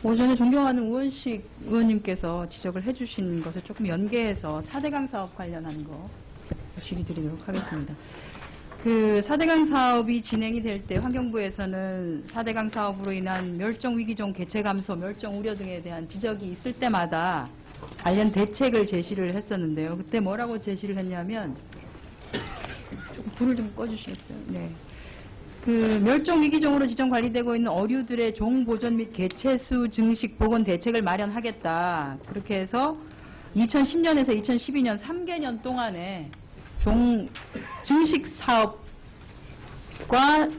오전에 존경하는 우원식 의원님께서 지적을 해주신 것을 조금 연계해서 4대강 사업 관련한 거 질의드리도록 하겠습니다. 그 4대강 사업이 진행이 될 때 환경부에서는 4대강 사업으로 인한 멸종위기종 개체 감소, 멸종 우려 등에 대한 지적이 있을 때마다 관련 대책을 제시를 했었는데요. 그때 뭐라고 제시를 했냐면, 조금 불을 좀 꺼주시겠어요? 네. 그 멸종위기종으로 지정 관리되고 있는 어류들의 종 보존 및 개체수 증식 복원 대책을 마련하겠다. 그렇게 해서 2010년에서 2012년 3개년 동안에 종 증식 사업과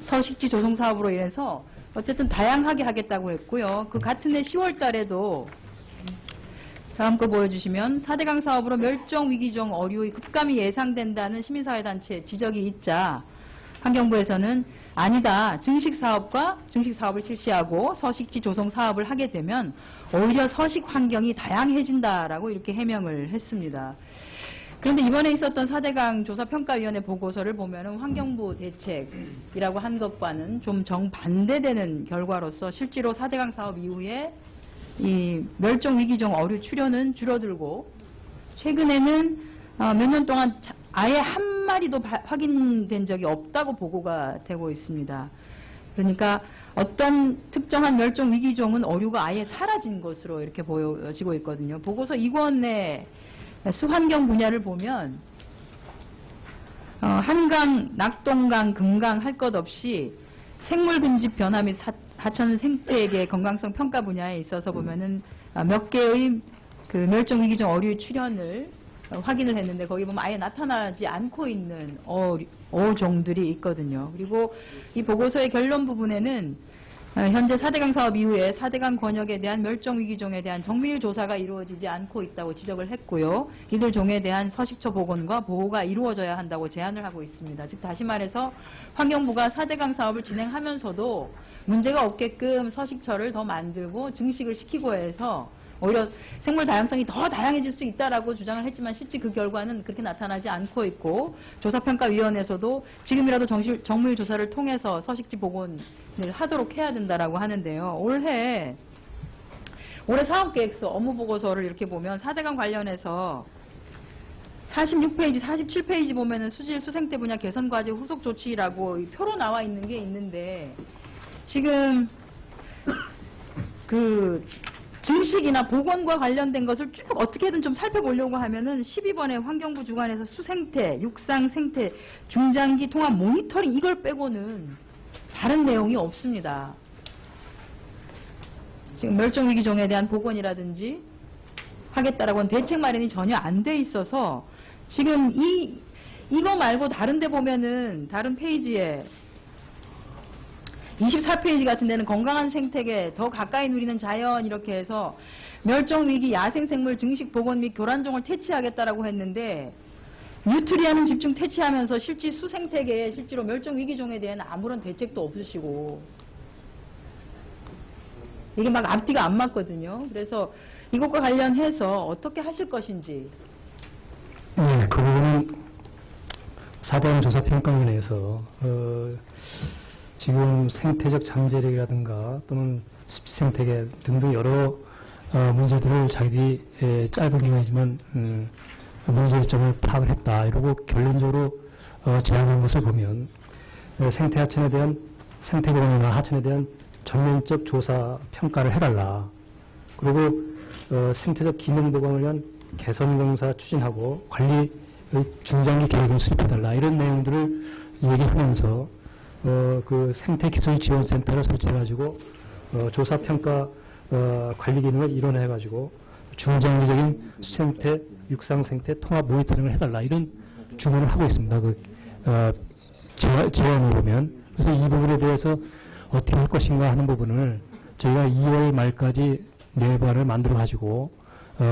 서식지 조성 사업으로 인해서 어쨌든 다양하게 하겠다고 했고요. 그 같은 해 10월 달에도 다음 거 보여주시면 4대강 사업으로 멸종위기종 어류의 급감이 예상된다는 시민사회단체 지적이 있자 환경부에서는 아니다. 증식사업을 실시하고 서식지 조성 사업을 하게 되면 오히려 서식 환경이 다양해진다라고 이렇게 해명을 했습니다. 그런데 이번에 있었던 4대강 조사평가위원회 보고서를 보면은 환경부 대책이라고 한 것과는 좀 정반대되는 결과로서 실제로 4대강 사업 이후에 이 멸종위기종 어류 출현은 줄어들고 최근에는 몇 년 동안 아예 한 마리도 확인된 적이 없다고 보고가 되고 있습니다. 그러니까 어떤 특정한 멸종위기종은 어류가 아예 사라진 것으로 이렇게 보여지고 있거든요. 보고서 2권의 수환경 분야를 보면 한강, 낙동강, 금강 할 것 없이 생물 군집 변화 및 하천 생태계 건강성 평가 분야에 있어서 보면은 몇 개의 그 멸종위기종 어류의 출현을 확인을 했는데 거기 보면 아예 나타나지 않고 있는 어종들이 있거든요. 그리고 이 보고서의 결론 부분에는 현재 4대강 사업 이후에 4대강 권역에 대한 멸종위기종에 대한 정밀 조사가 이루어지지 않고 있다고 지적을 했고요. 이들 종에 대한 서식처 복원과 보호가 이루어져야 한다고 제안을 하고 있습니다. 즉 다시 말해서 환경부가 4대강 사업을 진행하면서도 문제가 없게끔 서식처를 더 만들고 증식을 시키고 해서 오히려 생물 다양성이 더 다양해질 수 있다라고 주장을 했지만 실제 그 결과는 그렇게 나타나지 않고 있고 조사평가위원회에서도 지금이라도 정밀 조사를 통해서 서식지 복원을 하도록 해야 된다라고 하는데요. 올해 사업계획서 업무보고서를 이렇게 보면 4대강 관련해서 46페이지, 47페이지 보면은 수질 수생태 분야 개선과제 후속 조치라고 표로 나와 있는 게 있는데 지금 그 증식이나 복원과 관련된 것을 쭉 어떻게든 좀 살펴보려고 하면은 12번에 환경부 주관에서 수생태, 육상생태, 중장기 통합 모니터링 이걸 빼고는 다른 내용이 없습니다. 지금 멸종위기종에 대한 복원이라든지 하겠다라고는 대책 마련이 전혀 안 돼 있어서 지금 이거 말고 다른 데 보면은 다른 페이지에 24페이지 같은 데는 건강한 생태계, 더 가까이 누리는 자연 이렇게 해서 멸종위기 야생생물 증식 복원 및 교란종을 퇴치하겠다라고 했는데 뉴트리아는 집중 퇴치하면서 실제 수생태계에 실제로 멸종위기종에 대한 아무런 대책도 없으시고 이게 막 앞뒤가 안 맞거든요. 그래서 이것과 관련해서 어떻게 하실 것인지. 네, 그 부분은 4대강 조사평가위원회에서 지금 생태적 잠재력이라든가 또는 습지생태계 등등 여러 문제들을 자기들이 짧은 기간이지만 문제점을 파악을 했다 이러고 결론적으로 제안한 것을 보면 생태 하천에 대한 생태보건이나 하천에 대한 전면적 조사 평가를 해달라. 그리고 생태적 기능 보강을 위한 개선 공사 추진하고 관리 중장기 계획을 수립해달라 이런 내용들을 얘기하면서 그 생태기술지원센터를 설치해가지고 조사평가 관리 기능을 일원해가지고 중장기적인 수생태, 육상생태 통합 모니터링을 해달라 이런 주문을 하고 있습니다. 그 제안을 보면 그래서 이 부분에 대해서 어떻게 할 것인가 하는 부분을 저희가 2월 말까지 내부안을 만들어가지고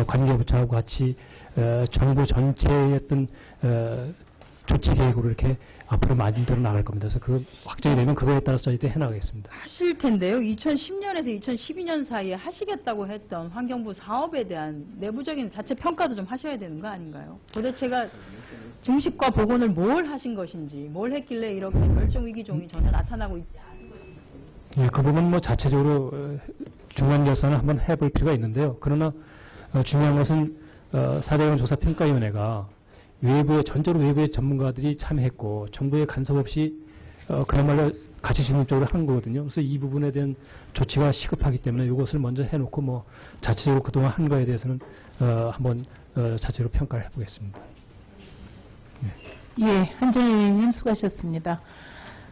관계부처하고 같이 정부 전체의 어떤 조치 계획으로 이렇게 앞으로 만들어 나갈 겁니다. 그래서 그 확정이 되면 그거에 따라서 저희도 해나가겠습니다. 하실 텐데요. 2010년에서 2012년 사이에 하시겠다고 했던 환경부 사업에 대한 내부적인 자체 평가도 좀 하셔야 되는 거 아닌가요? 도대체가 증식과 복원을 뭘 하신 것인지, 뭘 했길래 이렇게 멸종위기종이 전혀 나타나고 있지 않은 것인지. 예, 그 부분 뭐 자체적으로 중간 결산을 한번 해볼 필요가 있는데요. 그러나 중요한 것은 4대강 조사평가위원회가 전적으로 외부의 전문가들이 참여했고 정부의 간섭 없이 그야말로 가치 중립적으로 한 거거든요. 그래서 이 부분에 대한 조치가 시급하기 때문에 이것을 먼저 해놓고 뭐 자체적으로 그동안 한 거에 대해서는 한번 자체로 평가를 해보겠습니다. 예, 한정희 의원님 수고하셨습니다.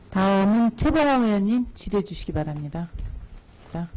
다음은 최범호 의원님 질의해 주시기 바랍니다. 자.